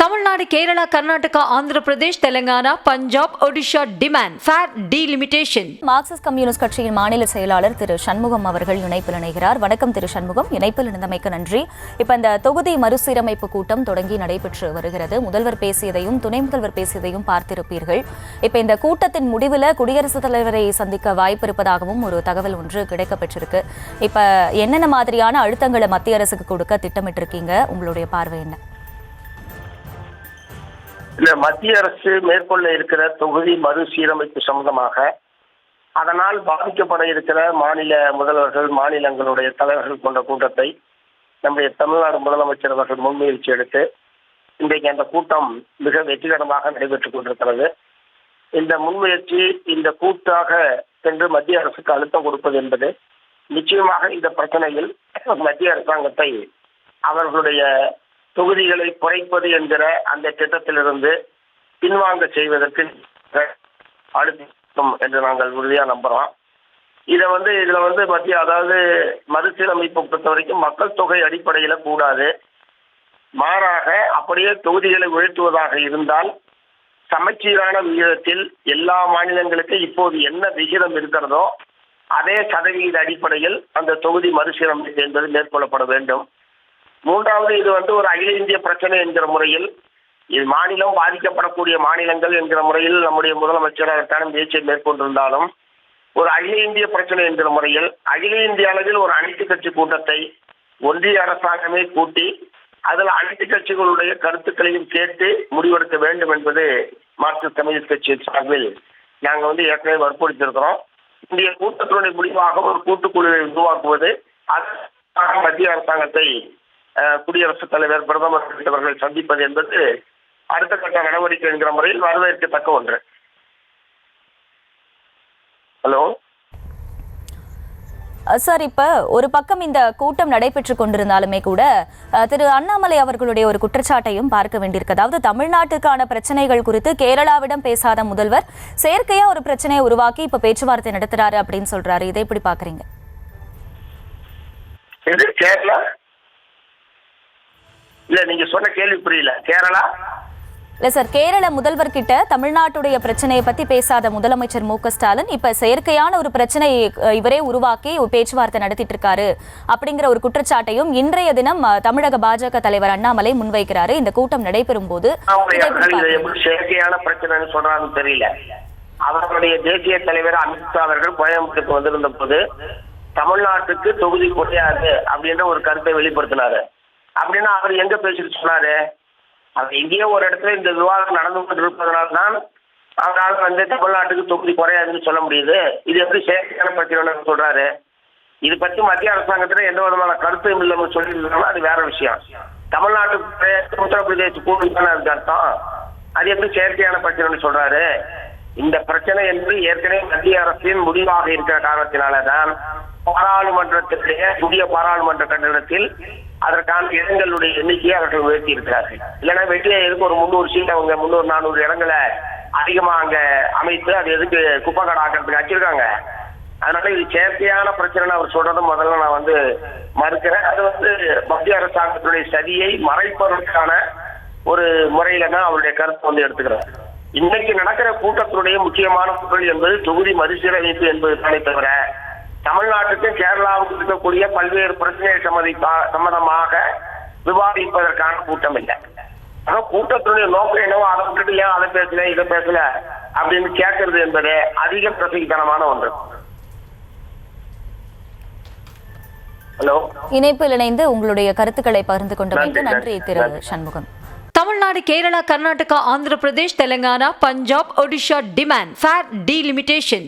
Tamil Nadu, Kerala, Karnataka, Andhra Pradesh, Telangana, Punjab, Odisha demand fair delimitation. Marxist communist கட்சியின் மாநில செயலாளர் திரு சண்முகம் அவர்கள் இணைப்பில் இணைகிறார். வணக்கம் திரு சண்முகம், இணைப்பில் இணைந்தமைக்கு நன்றி. இப்ப இந்த தொகுதி மறுசீரமைப்பு கூட்டம் தொடங்கி நடைபெற்று வருகிறது. முதல்வர் பேசியதையும் துணை முதல்வர் பேசியதையும் பார்த்திருப்பீர்கள். இப்ப இந்த கூட்டத்தின் முடிவில் குடியரசுத் தலைவரை சந்திக்க வாய்ப்பு இருப்பதாகவும் ஒரு தகவல் ஒன்று கிடைக்கப்பட்டிருக்கு. இப்ப என்னென்ன மாதிரியான அழுத்தங்களை மத்திய அரசுக்கு கொடுக்க திட்டமிட்டிருக்கீங்க? உங்களுடைய பார்வை என்ன? இல்ல, மத்திய அரசு மேற்கொள்ள இருக்கிற தொகுதி மறுசீரமைப்பு சம்பந்தமாக அதனால் பாதிக்கப்பட இருக்கிற மாநில முதல்வர்கள், மாநிலங்களுடைய தலைவர்கள் கொண்ட கூட்டத்தை நம்முடைய தமிழ்நாடு முதலமைச்சர் அவர்கள் முன்முயற்சி எடுத்து இன்றைக்கு அந்த கூட்டம் மிக வெற்றிகரமாக நடைபெற்றுக் கொண்டிருக்கிறது. இந்த முன்முயற்சி, இந்த கூட்டாக சென்று மத்திய அரசுக்கு அழுத்தம் கொடுப்பது என்பது நிச்சயமாக இந்த பிரச்சனையில் மத்திய அரசாங்கத்தை அவர்களுடைய தொகுதிகளை குறைப்பது என்கிற அந்த திட்டத்திலிருந்து பின்வாங்க செய்வதற்கு அழுத்தம் என்று நாங்கள் உறுதியாக நம்புறோம். இதுல மத்திய, அதாவது மறுசீரமைப்பு பொறுத்த வரைக்கும் மக்கள் தொகை அடிப்படையில கூடாது, மாறாக அப்படியே தொகுதிகளை உயர்த்துவதாக இருந்தால் சமச்சீரான விகிதத்தில் எல்லா மாநிலங்களுக்கு இப்போது என்ன விகிதம் இருக்கிறதோ அதே சதவீத அடிப்படையில் அந்த தொகுதி மறுசீரமைப்பு என்பது மேற்கொள்ளப்பட வேண்டும். மூன்றாவது, இது ஒரு அகில இந்திய பிரச்சனை என்கிற முறையில், இது மாநிலம் பாதிக்கப்படக்கூடிய மாநிலங்கள் என்கிற முறையில் நம்முடைய முதலமைச்சர் அதற்கான முயற்சியை மேற்கொண்டிருந்தாலும், ஒரு அகில இந்திய பிரச்சனை என்கிற முறையில் அகில இந்திய அளவில் ஒரு அனைத்து கட்சி கூட்டத்தை ஒன்றிய அரசாங்கமே கூட்டி அதில் அனைத்து கட்சிகளுடைய கருத்துக்களையும் கேட்டு முடிவெடுக்க வேண்டும் என்பது மார்க்சிஸ்ட் கம்யூனிஸ்ட் கட்சியின் சார்பில் நாங்கள் ஏற்கனவே வற்புறுத்தியிருக்கிறோம். இந்திய கூட்டத்தினுடைய முடிவாக ஒரு கூட்டுக்குழுவை உருவாக்குவது, மத்திய அரசாங்கத்தை குடியரசுத் தலைவர், பிரதமர் உள்ளிட்டவர்கள் சந்திப்பது என்பது அடுத்த கட்ட நடவடிக்கை என்கிற முறையில் வரவேற்கத்தக்க ஒன்று. ஹலோ சார், இப்ப ஒரு பக்கம் இந்த கூட்டம் நடைபெற்று கொண்டிருந்தாலுமே கூட திரு அண்ணாமலை அவர்களுடைய ஒரு குற்றச்சாட்டையும் பார்க்க வேண்டியிருக்கு. அதாவது தமிழ்நாட்டுக்கான பிரச்சனைகள் குறித்து கேரளாவிடம் பேசாத முதல்வர் செயற்கையா ஒரு பிரச்சனையை உருவாக்கி இப்ப பேச்சுவார்த்தை நடத்துறாரு அப்படின்னு சொல்றாரு. இதை எப்படி பாக்குறீங்க? இல்ல, நீங்க சொன்ன கேள்வி புரியல. கேரளா இல்ல சார், கேரள முதல்வர் கிட்ட தமிழ்நாட்டுடைய பிரச்சனையை பத்தி பேசாத முதலமைச்சர் மு க ஸ்டாலின் இப்ப செயற்கையான ஒரு பிரச்சனையை இவரே உருவாக்கி பேச்சுவார்த்தை நடத்திட்டு இருக்காரு அப்படிங்கிற ஒரு குற்றச்சாட்டையும் இன்றைய தினம் தமிழக பாஜக தலைவர் அண்ணாமலை முன்வைக்கிறாரு. இந்த கூட்டம் நடைபெறும் போது செயற்கையான பிரச்சனைன்னு சொல்றாருன்னு தெரியல. அவர்களுடைய தேசிய தலைவர் அமித்ஷா அவர்கள் கோயம்புத்தூருக்கு வந்திருந்த போது தமிழ்நாட்டுக்கு தொகுதி குறையாது அப்படின்ற ஒரு கருத்தை வெளிப்படுத்தினாரு. அப்படின்னா அவர் எங்க பேசிட்டு சொன்னாரு? அவர் எங்கேயோ ஒரு இடத்துல இந்த விவாதம் நடந்து கொண்டிருப்பதனால்தான் அவரால் தமிழ்நாட்டுக்கு தொகுதி குறையாதுன்னு சொல்ல முடியுது. இது எப்படி செயற்கையான பிரச்சனை சொல்றாரு? இது பற்றி மத்திய அரசாங்கத்துல எந்த விதமான கருத்தும் இல்லைன்னு சொல்லியிருந்தாலும் அது வேற விஷயம். தமிழ்நாட்டுக்கு உத்தரப்பிரதேச கூட்டணி தானே அதுக்கு அர்த்தம். அது எப்படி செயற்கையான பிரச்சனைன்னு சொல்றாரு? இந்த பிரச்சனை என்று ஏற்கனவே மத்திய அரசின் முடிவாக இருக்கிற காரணத்தினாலதான் பாராளுமன்றத்திலேயே புதிய பாராளுமன்ற கட்டணத்தில் அதற்கான இடங்களுடைய எண்ணிக்கையை அவர்கள் உயர்த்தி இருக்கிறார்கள். இல்லைன்னா வெளியே எதுக்கு ஒரு 300 சீட், அவங்க 300-400 இடங்களை அதிகமா அங்க அமைத்து அது எதுக்கு குப்பைக்காடு ஆக்கிறதுக்கு வச்சிருக்காங்க. அதனால இது செயற்கையான பிரச்சனை அவர் சொல்றதும் முதல்ல நான் மறுக்கிறேன். அது மத்திய அரசாங்கத்துடைய சதியை மறைப்பதற்கான ஒரு முறையில தான் அவருடைய கருத்து எடுத்துக்கிறார். இன்னைக்கு நடக்கிற கூட்டத்தினுடைய முக்கியமான பொருள் என்பது தொகுதி மறுசீரமைப்பு என்பது தானே தவிர தமிழ்நாட்டுக்கும் கேரளாவுக்கு இருக்கக்கூடிய பல்வேறு பிரச்சனையை சம்பந்தமாக விவாதிப்பதற்கான கூட்டம் இல்லை. ஆனா கூட்டத்தினுடைய நோக்கம் என்னவோ அதை விட்டுட்டு ஏன் அதை பேசல இதை பேசல அப்படின்னு கேட்கறது என்பது அதிக பிரசித்தனமான ஒன்று. ஹலோ, இணைப்பில் இணைந்து உங்களுடைய கருத்துக்களை பகிர்ந்து கொண்டமைக்கு நன்றி திரு Shanmugam. Tamil Nadu, Kerala, Karnataka, Andhra Pradesh, Telangana, Punjab, Odisha demand fair delimitation.